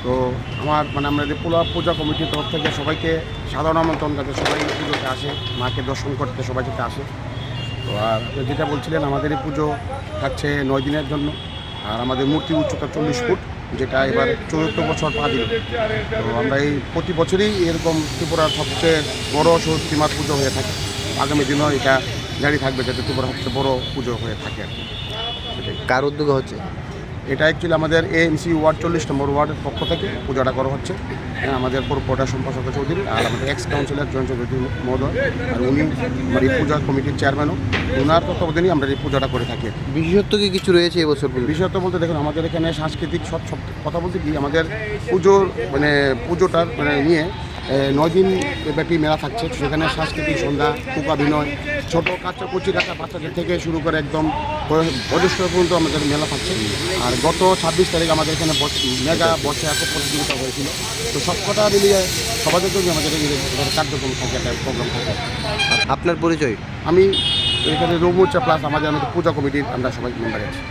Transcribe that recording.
তো আমাদের পূজা কমিটির তরফ থেকে সবাইকে সাধারণ আমন্ত্রণ, যাতে সবাই পুজোতে আসে, মাকে দর্শন করতে সবাই যাতে আসে। তো আর আপনি যেটা বলছিলেন, আমাদের এই পুজো থাকছে 9 দিনের জন্য। আর আমাদের মূর্তি উচ্চতা 40 ফুট, যেটা এবার 4th বছর পা দিল। তো আমরা এই প্রতি বছরই এরকম ত্রিপুরার সবচেয়ে বড় সরস্বতী মার পুজো হয়ে থাকে। আগামী দিনেও এটা জারি থাকবে, যাতে ত্রিপুরা সবচেয়ে বড় পুজো হয়ে থাকে আর কি। কার উদ্যোগে হচ্ছে? এটা অ্যাকচুয়ালি আমাদের এএমসি ওয়ার্ড 40 নম্বর ওয়ার্ডের পক্ষ থেকে পূজাটা করা হচ্ছে। আমাদের কর্পোরেটর সম্পাদক চৌধুরী আর আমাদের এক্স কাউন্সিলর জয়ন্ত চৌধুরী মহোদয়, আর উনি আমার এই পূজা কমিটির চেয়ারম্যানও, ওনার তত্ত্বাবধানেই আমরা এই পূজাটা করে থাকি। বিশেষত্ব কি কিছু রয়েছে এবছর? বিশেষত বলতে দেখুন, আমাদের এখানে সাংস্কৃতিক সব কথা বলতে কি, আমাদের পুজোটার নিয়ে 9 দিন ব্যাপী মেলা থাকছে। সেখানে সাংস্কৃতিক সন্ধ্যা, কুকাভিনয়, ছোটো কচি কাঁচা বাচ্চাদের থেকে শুরু করে একদম বয়োজ্যেষ্ঠ পর্যন্ত আমাদের মেলা থাকছে। আর গত 26 তারিখ আমাদের এখানে মেগা বর্ষা একক প্রতিযোগিতা হয়েছিল। তো সবকটা মিলিয়ে সবাদের জন্য আমাদের কার্যক্রম থাকে, একটা প্রোগ্রাম থাকে। আপনার পরিচয়? আমি এখানে রৌমুচা প্লাস আমাদের পূজা কমিটির আমরা সবাই মেম্বার আছি।